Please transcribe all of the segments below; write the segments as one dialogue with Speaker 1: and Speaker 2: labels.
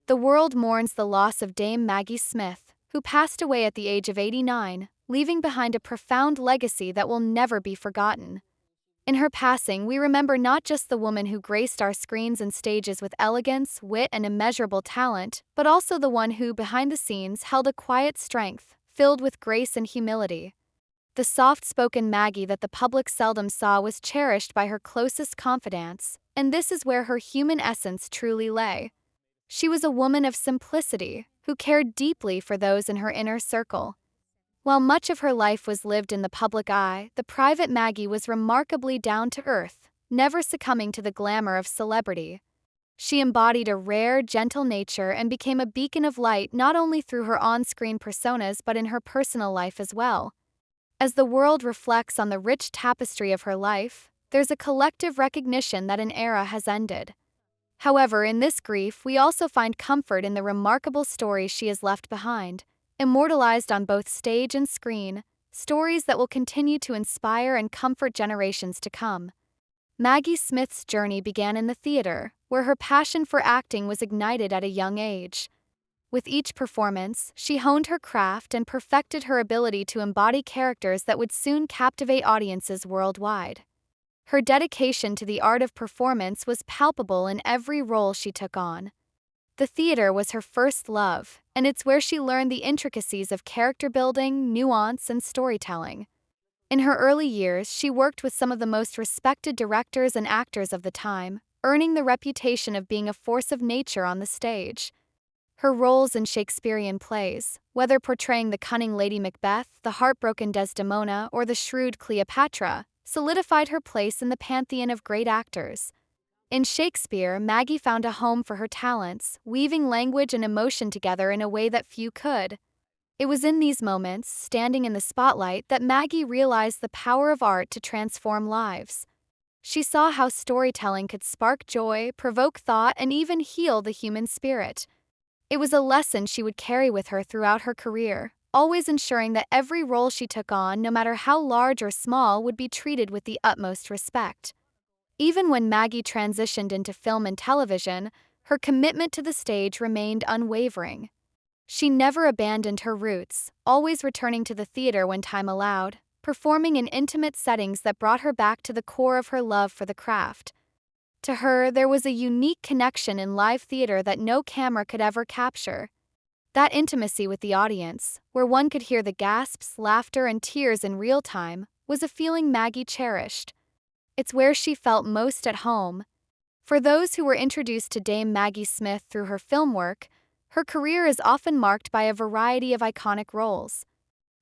Speaker 1: The world mourns the loss of Dame Maggie Smith, who passed away at the age of 89, leaving behind a profound legacy that will never be forgotten. In her passing, we remember not just the woman who graced our screens and stages with elegance, wit, and immeasurable talent, but also the one who, behind the scenes, held a quiet strength, filled with grace and humility. The soft-spoken Maggie that the public seldom saw was cherished by her closest confidants, and this is where her human essence truly lay. She was a woman of simplicity, who cared deeply for those in her inner circle. While much of her life was lived in the public eye, the private Maggie was remarkably down-to-earth, never succumbing to the glamour of celebrity. She embodied a rare, gentle nature and became a beacon of light not only through her on-screen personas but in her personal life as well. As the world reflects on the rich tapestry of her life, there's a collective recognition that an era has ended. However, in this grief, we also find comfort in the remarkable stories she has left behind, immortalized on both stage and screen, stories that will continue to inspire and comfort generations to come. Maggie Smith's journey began in the theater, where her passion for acting was ignited at a young age. With each performance, she honed her craft and perfected her ability to embody characters that would soon captivate audiences worldwide. Her dedication to the art of performance was palpable in every role she took on. The theater was her first love, and it's where she learned the intricacies of character building, nuance, and storytelling. In her early years, she worked with some of the most respected directors and actors of the time, earning the reputation of being a force of nature on the stage. Her roles in Shakespearean plays, whether portraying the cunning Lady Macbeth, the heartbroken Desdemona, or the shrewd Cleopatra, solidified her place in the pantheon of great actors. In Shakespeare, Maggie found a home for her talents, weaving language and emotion together in a way that few could. It was in these moments, standing in the spotlight, that Maggie realized the power of art to transform lives. She saw how storytelling could spark joy, provoke thought, and even heal the human spirit. It was a lesson she would carry with her throughout her career, always ensuring that every role she took on, no matter how large or small, would be treated with the utmost respect. Even when Maggie transitioned into film and television, her commitment to the stage remained unwavering. She never abandoned her roots, always returning to the theater when time allowed, performing in intimate settings that brought her back to the core of her love for the craft. To her, there was a unique connection in live theater that no camera could ever capture. That intimacy with the audience, where one could hear the gasps, laughter, and tears in real time, was a feeling Maggie cherished. It's where she felt most at home. For those who were introduced to Dame Maggie Smith through her film work, her career is often marked by a variety of iconic roles.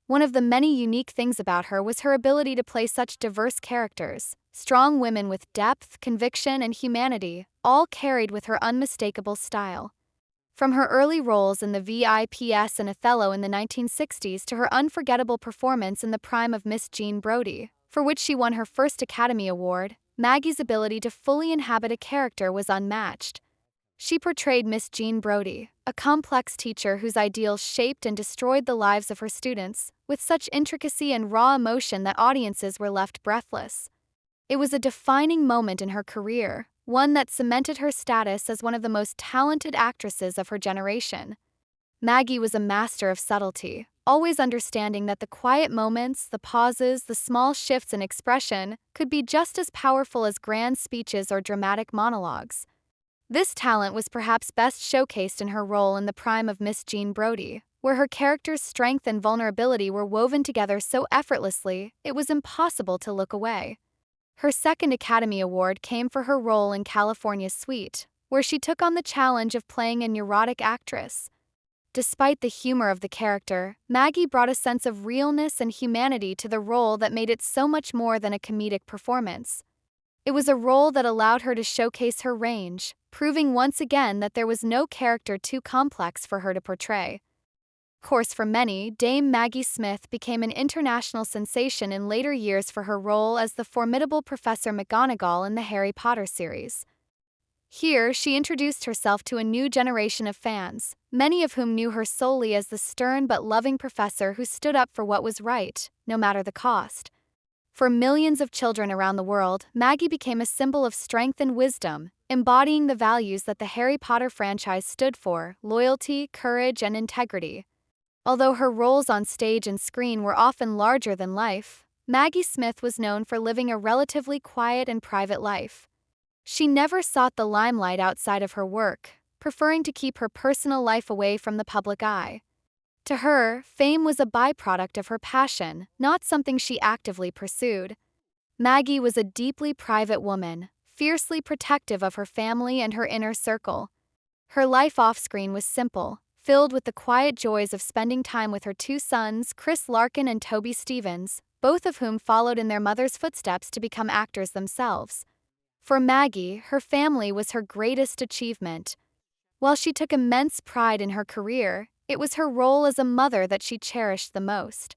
Speaker 1: One of the many unique things about her was her ability to play such diverse characters, strong women with depth, conviction, and humanity, all carried with her unmistakable style. From her early roles in the VIPs and Othello in the 1960s to her unforgettable performance in the prime of Miss Jean Brodie, for which she won her first Academy Award, Maggie's ability to fully inhabit a character was unmatched. She portrayed Miss Jean Brodie, a complex teacher whose ideals shaped and destroyed the lives of her students, with such intricacy and raw emotion that audiences were left breathless. It was a defining moment in her career, one that cemented her status as one of the most talented actresses of her generation. Maggie was a master of subtlety, always understanding that the quiet moments, the pauses, the small shifts in expression could be just as powerful as grand speeches or dramatic monologues. This talent was perhaps best showcased in her role in the prime of Miss Jean Brodie, where her character's strength and vulnerability were woven together so effortlessly it was impossible to look away. Her second Academy Award came for her role in California Suite, where she took on the challenge of playing a neurotic actress. Despite the humor of the character, Maggie brought a sense of realness and humanity to the role that made it so much more than a comedic performance. It was a role that allowed her to showcase her range, proving once again that there was no character too complex for her to portray. Of course, for many, Dame Maggie Smith became an international sensation in later years for her role as the formidable Professor McGonagall in the Harry Potter series. Here, she introduced herself to a new generation of fans, many of whom knew her solely as the stern but loving professor who stood up for what was right, no matter the cost. For millions of children around the world, Maggie became a symbol of strength and wisdom, embodying the values that the Harry Potter franchise stood for: loyalty, courage, and integrity. Although her roles on stage and screen were often larger than life, Maggie Smith was known for living a relatively quiet and private life. She never sought the limelight outside of her work, preferring to keep her personal life away from the public eye. To her, fame was a byproduct of her passion, not something she actively pursued. Maggie was a deeply private woman, fiercely protective of her family and her inner circle. Her life off-screen was simple, filled with the quiet joys of spending time with her two sons, Chris Larkin and Toby Stevens, both of whom followed in their mother's footsteps to become actors themselves. For Maggie, her family was her greatest achievement. While she took immense pride in her career, it was her role as a mother that she cherished the most.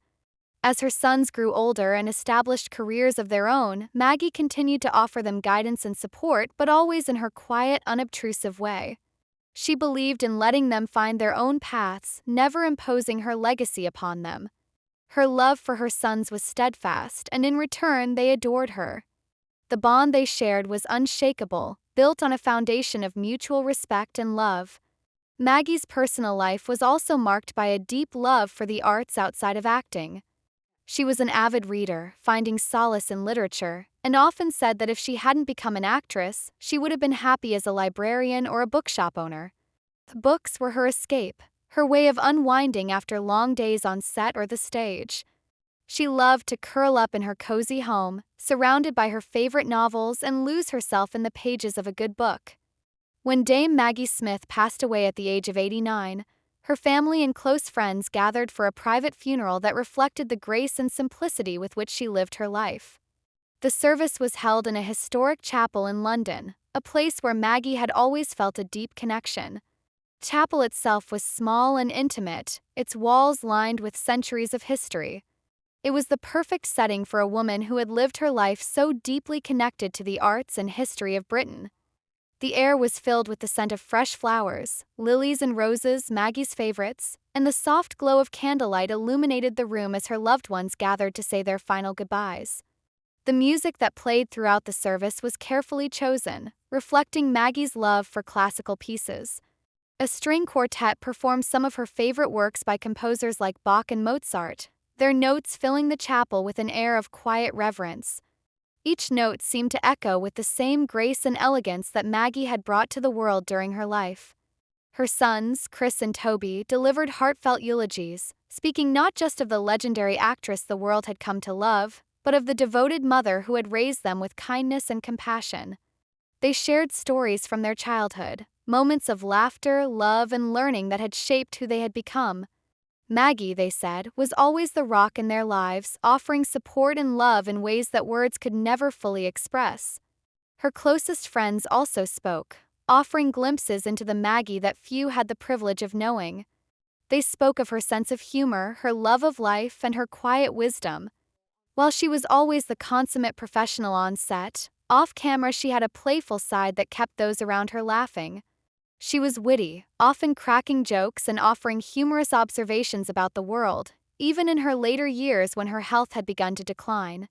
Speaker 1: As her sons grew older and established careers of their own, Maggie continued to offer them guidance and support, but always in her quiet, unobtrusive way. She believed in letting them find their own paths, never imposing her legacy upon them. Her love for her sons was steadfast, and in return they adored her. The bond they shared was unshakable, built on a foundation of mutual respect and love. Maggie's personal life was also marked by a deep love for the arts outside of acting. She was an avid reader, finding solace in literature, and often said that if she hadn't become an actress, she would have been happy as a librarian or a bookshop owner. Books were her escape, her way of unwinding after long days on set or the stage. She loved to curl up in her cozy home, surrounded by her favorite novels, and lose herself in the pages of a good book. When Dame Maggie Smith passed away at the age of 89, her family and close friends gathered for a private funeral that reflected the grace and simplicity with which she lived her life. The service was held in a historic chapel in London, a place where Maggie had always felt a deep connection. The chapel itself was small and intimate, its walls lined with centuries of history. It was the perfect setting for a woman who had lived her life so deeply connected to the arts and history of Britain. The air was filled with the scent of fresh flowers, lilies and roses, Maggie's favorites, and the soft glow of candlelight illuminated the room as her loved ones gathered to say their final goodbyes. The music that played throughout the service was carefully chosen, reflecting Maggie's love for classical pieces. A string quartet performed some of her favorite works by composers like Bach and Mozart, their notes filling the chapel with an air of quiet reverence. Each note seemed to echo with the same grace and elegance that Maggie had brought to the world during her life. Her sons, Chris and Toby, delivered heartfelt eulogies, speaking not just of the legendary actress the world had come to love, but of the devoted mother who had raised them with kindness and compassion. They shared stories from their childhood, moments of laughter, love, and learning that had shaped who they had become. Maggie, they said, was always the rock in their lives, offering support and love in ways that words could never fully express. Her closest friends also spoke, offering glimpses into the Maggie that few had the privilege of knowing. They spoke of her sense of humor, her love of life, and her quiet wisdom. While she was always the consummate professional on set, off-camera she had a playful side that kept those around her laughing. She was witty, often cracking jokes and offering humorous observations about the world, even in her later years when her health had begun to decline.